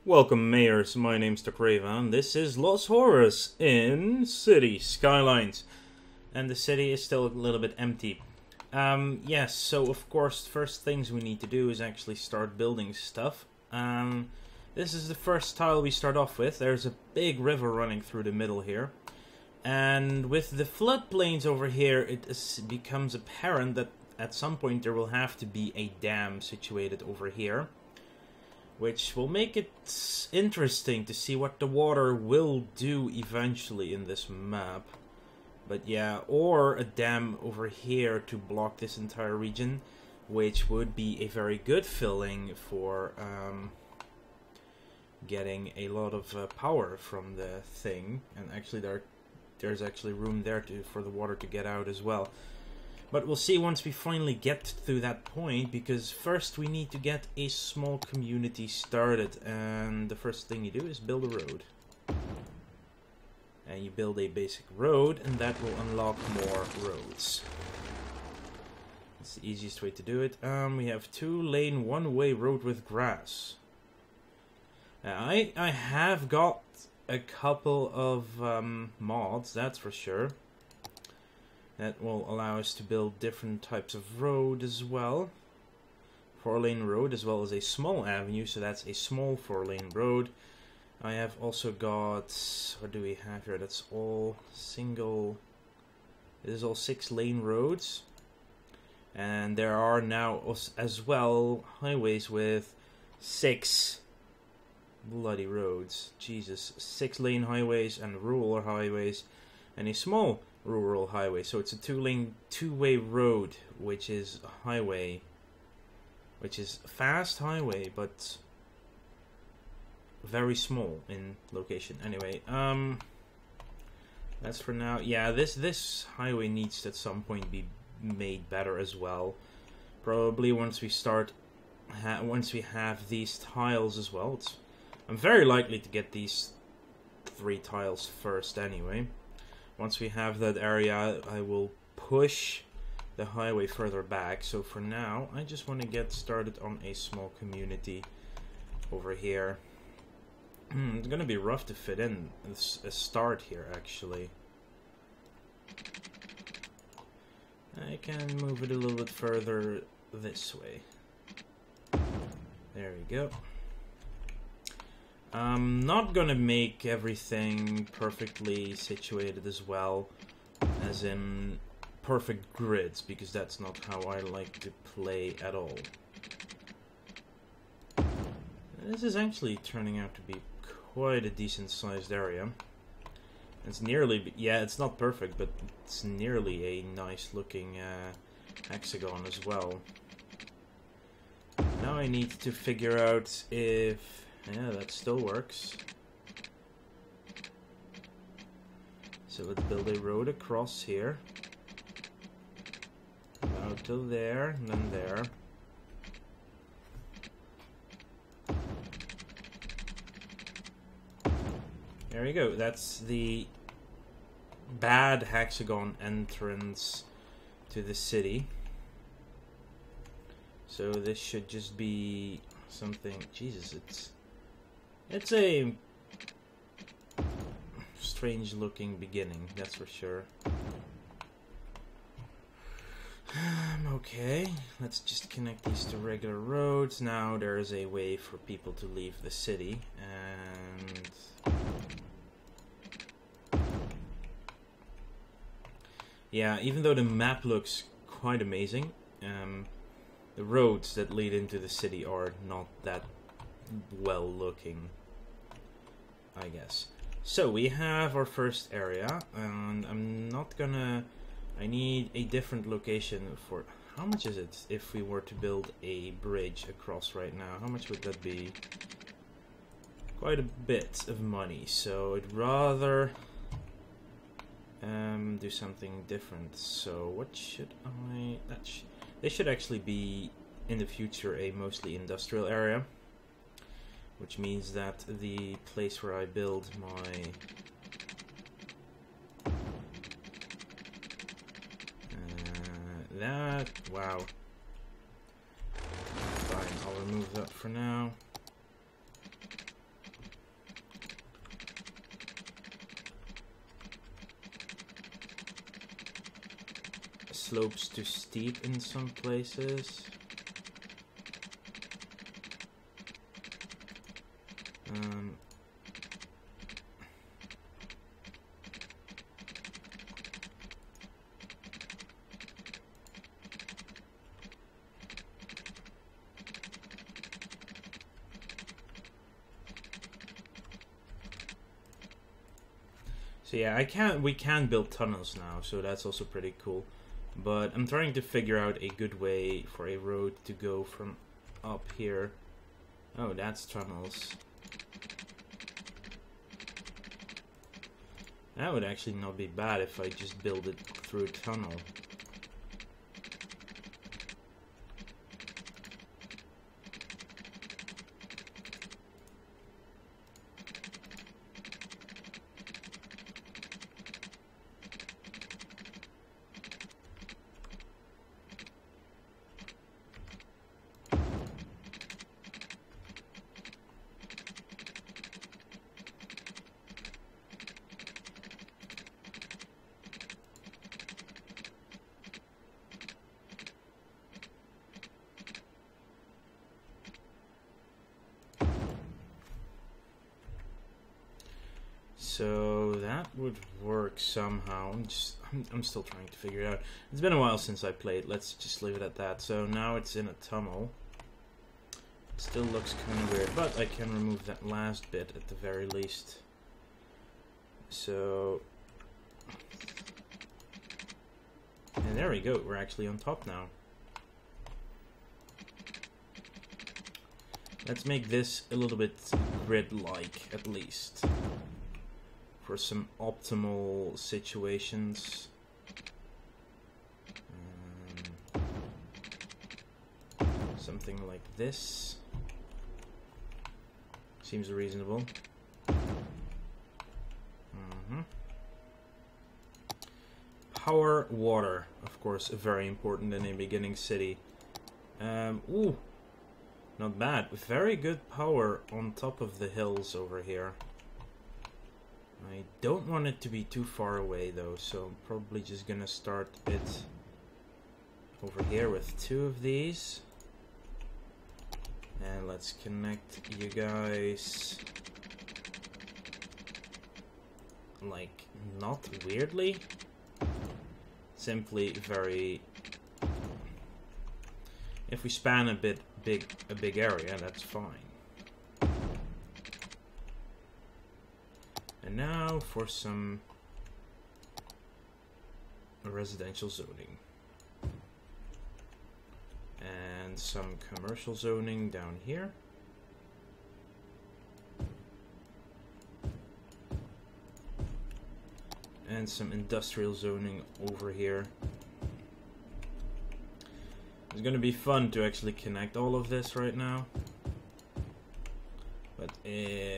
Welcome, Mayors. My name's Raven. This is Los Horus in City Skylines. And the city is still a little bit empty. Yes, so of course, first things we need to do is actually start building stuff. This is the first tile we start off with. There's a big river running through the middle here. And with the floodplains over here, it becomes apparent that at some point there will have to be a dam situated over here. Which will make it interesting to see what the water will do eventually in this map. But yeah, or a dam over here to block this entire region, which would be a very good filling for getting a lot of power from the thing. And actually there's actually room there for the water to get out as well. But we'll see once we finally get to that point, because first we need to get a small community started, and the first thing you do is build a road. And you build a basic road, and that will unlock more roads. It's the easiest way to do it. We have 2-lane, 1-way road with grass. I have got a couple of mods, that's for sure. That will allow us to build different types of road as well. 4-lane road as well as a small avenue, so that's a small 4-lane road. I have also got, what do we have here? That's all single, it is all 6-lane roads. And there are now as well highways with 6 bloody roads. Jesus, 6-lane highways and rural highways and a small rural highway. So it's a 2-lane, 2-way road, which is a highway, which is a fast highway, but very small in location. Anyway, that's for now. Yeah, this highway needs to at some point be made better as well. Probably once we start, once we have these tiles as well. I'm very likely to get these 3 tiles first anyway. Once we have that area, I will push the highway further back. So for now, I just want to get started on a small community over here. It's going to be rough to fit in a start here, actually. I can move it a little bit further this way. There we go. I'm not gonna make everything perfectly situated as well, as in perfect grids, because that's not how I like to play at all. This is actually turning out to be quite a decent sized area. It's nearly, yeah, it's not perfect, but it's nearly a nice looking hexagon as well. Now I need to figure out if... yeah, that still works. So let's build a road across here. About till there, and then there. There we go. That's the bad hexagon entrance to the city. So this should just be something... Jesus, it's a strange looking beginning, that's for sure. Okay, let's just connect these to regular roads. Now there is a way for people to leave the city, and... yeah, even though the map looks quite amazing, the roads that lead into the city are not that well looking, I guess. So we have our first area, and I'm not gonna... I need a different location for... how much is it if we were to build a bridge across right now? How much would that be? Quite a bit of money, so I'd rather do something different. So what should I... this should actually be in the future a mostly industrial area, which means that the place where I build my wow. Fine, I'll remove that for now. slopes too steep in some places. So yeah, we can build tunnels now, so that's also pretty cool. But I'm trying to figure out a good way for a road to go from up here. Oh, that's tunnels. That would actually not be bad if I just build it through a tunnel. So that would work somehow. I'm still trying to figure it out. It's been a while since I played. Let's just leave it at that. So now it's in a tunnel. It still looks kind of weird, but I can remove that last bit at the very least. So, and there we go. We're actually on top now. Let's make this a little bit grid-like, at least, for some optimal situations. Something like this seems reasonable. Power, water, of course, very important in a beginning city. Ooh, not bad. Very good power on top of the hills over here. I don't want it to be too far away though, so I'm probably just gonna start it over here with 2 of these. And let's connect you guys, like, not weirdly, simply very, if we span a big area, that's fine. And now for some residential zoning. And some commercial zoning down here. And some industrial zoning over here. It's gonna be fun to actually connect all of this right now. But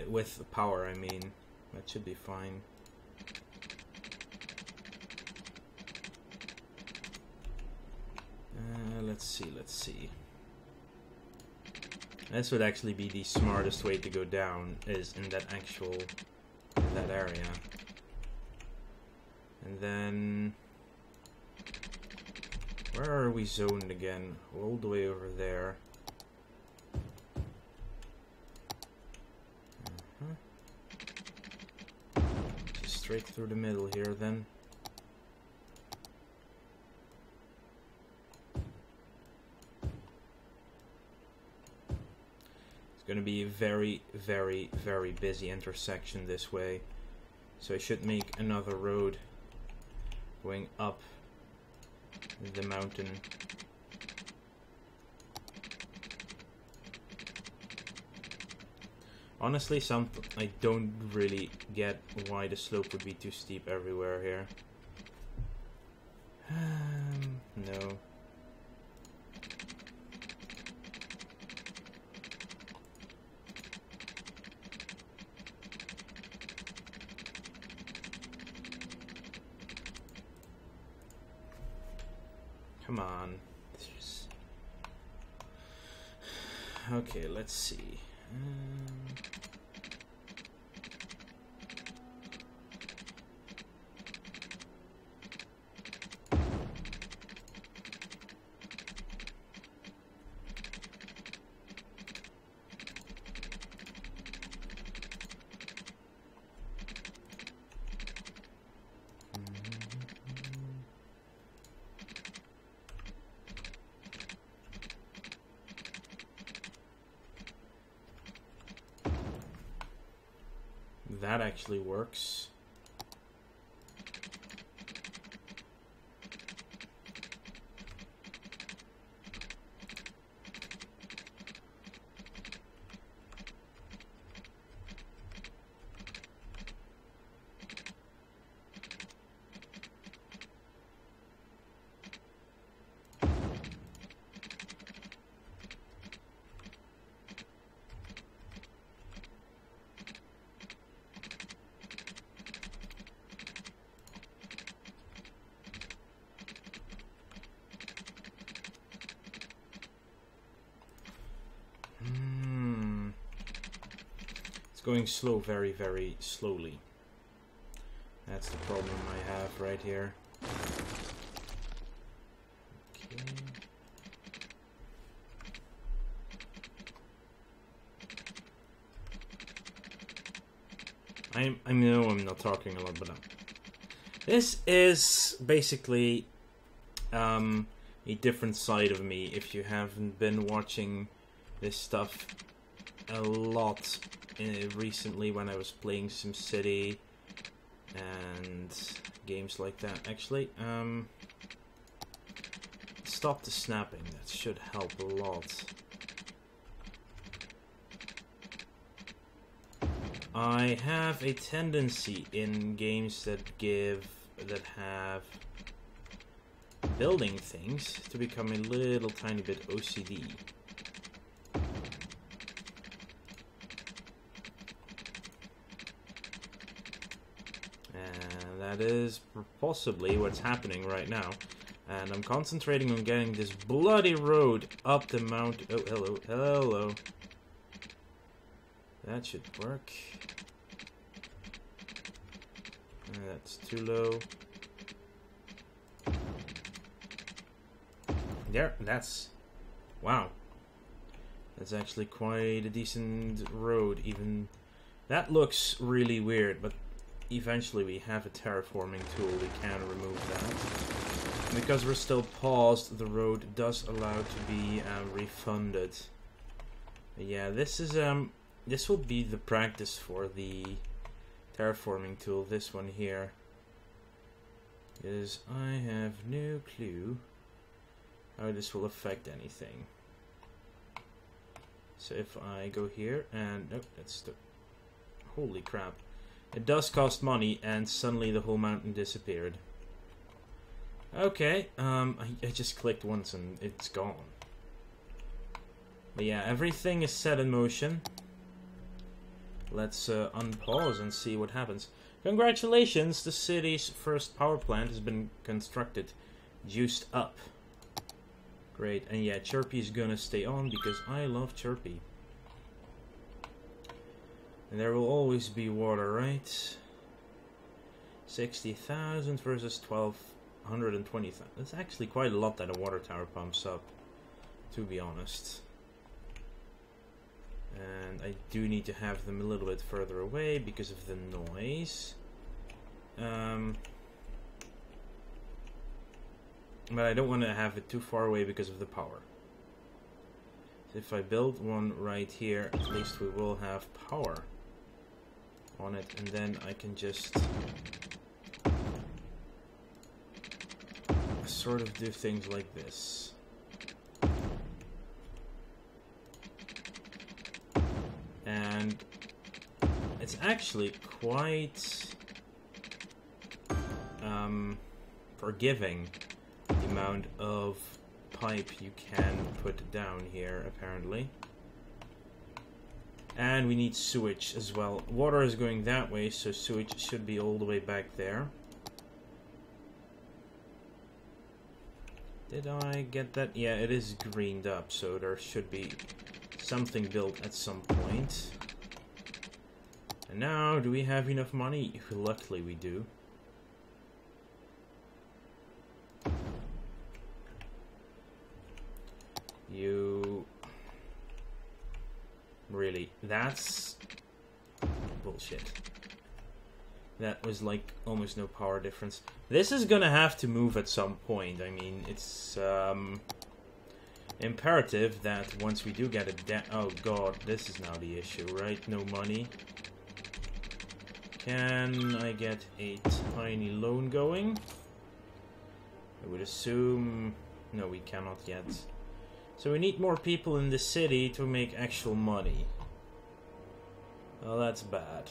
with power, I mean. That should be fine. Let's see. This would actually be the smartest way to go down, is in that area. And then, where are we zoned again? All the way over there. Straight through the middle here then. It's going to be a very, very, very busy intersection this way. So I should make another road going up the mountain. Honestly, I don't really get why the slope would be too steep everywhere here. No. Come on. Okay, let's see. that actually works. Going slow, very, very slowly. That's the problem I have right here. Okay. I know I'm not talking a lot, but this is basically a different side of me. If you haven't been watching this stuff a lot recently, when I was playing SimCity and games like that. Actually, stop the snapping. That should help a lot. I have a tendency in games that have building things to become a little tiny bit OCD. That is possibly what's happening right now. And I'm concentrating on getting this bloody road up the mountain. Oh, hello, hello. That should work. That's too low. There, that's... Wow. That's actually quite a decent road, even... That looks really weird, but eventually we have a terraforming tool, we can remove that. Because we're still paused, the road does allow to be refunded. But yeah, this is this will be the practice for the terraforming tool, this one here. Because I have no clue how this will affect anything. So if I go here and nope, that's the holy crap. It does cost money, and suddenly the whole mountain disappeared. Okay, I just clicked once and it's gone. But yeah, everything is set in motion. Let's unpause and see what happens. Congratulations, the city's first power plant has been constructed. Juiced up. Great, and yeah, Chirpy is gonna stay on because I love Chirpy. And there will always be water, right? 60,000 versus 1,220,000. That's actually quite a lot that a water tower pumps up, to be honest. And I do need to have them a little bit further away because of the noise. But I don't want to have it too far away because of the power. So if I build one right here, at least we will have power on it, and then I can just sort of do things like this. And it's actually quite forgiving, the amount of pipe you can put down here, apparently. And we need sewage as well. Water is going that way, so sewage should be all the way back there. Did I get that? Yeah, it is greened up, so there should be something built at some point. And now, do we have enough money? Luckily we do. You... Really, that's bullshit. That was like almost no power difference. This is gonna have to move at some point. I mean, it's imperative that once we do get it down... Oh god, this is now the issue, right? No money. Can I get a tiny loan going? I would assume... No, we cannot yet. So we need more people in the city to make actual money. Well, that's bad.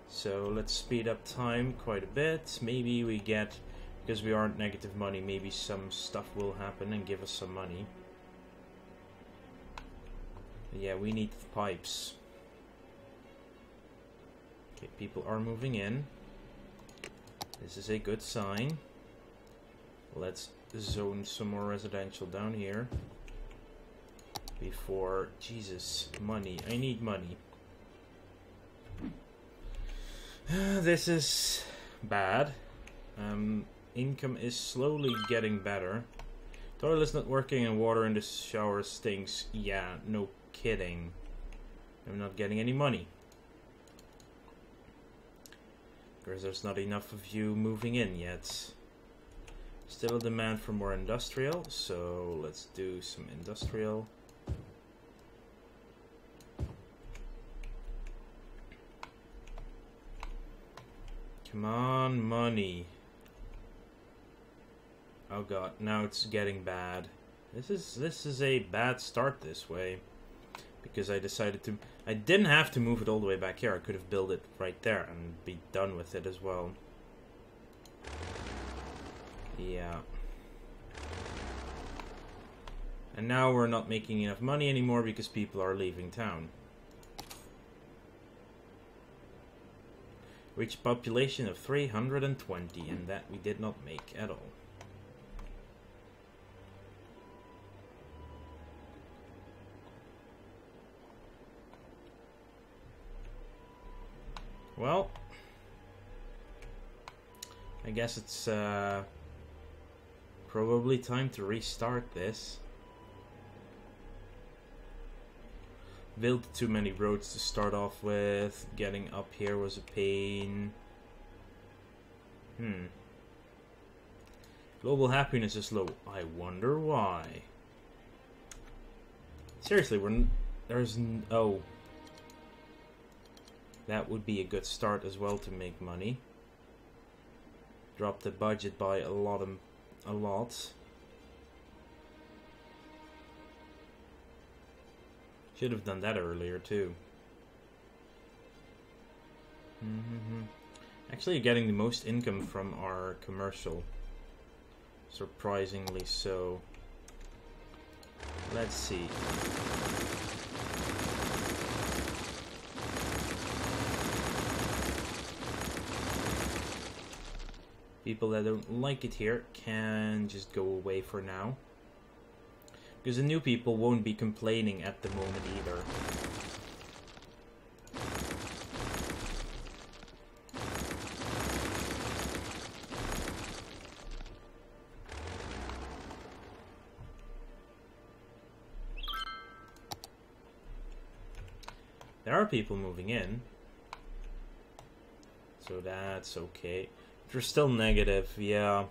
So let's speed up time quite a bit. Maybe we get, because we aren't negative money, maybe some stuff will happen and give us some money. But yeah, we need pipes. Okay, people are moving in. This is a good sign. Let's zone some more residential down here. Before... Jesus, money. I need money. This is bad. Income is slowly getting better. Toilet's not working and water in the shower stinks. Yeah, no kidding. I'm not getting any money. Because there's not enough of you moving in yet. Still a demand for more industrial, so let's do some industrial. Come on, money. Oh god, now it's getting bad. This is a bad start this way. Because I decided to... I didn't have to move it all the way back here. I could have built it right there and be done with it as well. Yeah. And now we're not making enough money anymore because people are leaving town. Reached population of 320, and that we did not make at all. Well, I guess it's probably time to restart this. Built too many roads to start off with. Getting up here was a pain. Global happiness is low. I wonder why. Seriously, oh. That would be a good start as well to make money. Drop the budget by a lot. Should have done that earlier too. Actually getting the most income from our commercial. Surprisingly so. Let's see. People that don't like it here can just go away for now. Because the new people won't be complaining at the moment either. There are people moving in. So that's okay. They're still negative, yeah.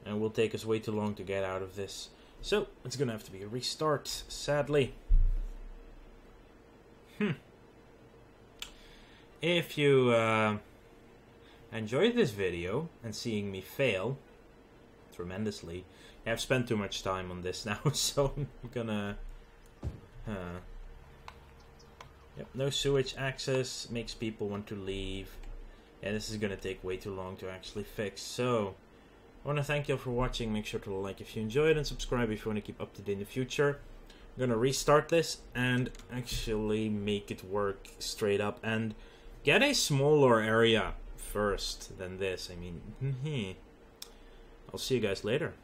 And it will take us way too long to get out of this. So, it's gonna have to be a restart, sadly. If you enjoyed this video and seeing me fail tremendously, I've spent too much time on this now, so I'm gonna... Yep, no sewage access makes people want to leave. Yeah, this is gonna take way too long to actually fix. So, I want to thank you all for watching. Make sure to like if you enjoyed and subscribe if you want to keep up to date in the future. I'm gonna restart this and actually make it work straight up and get a smaller area first than this. I mean, I'll see you guys later.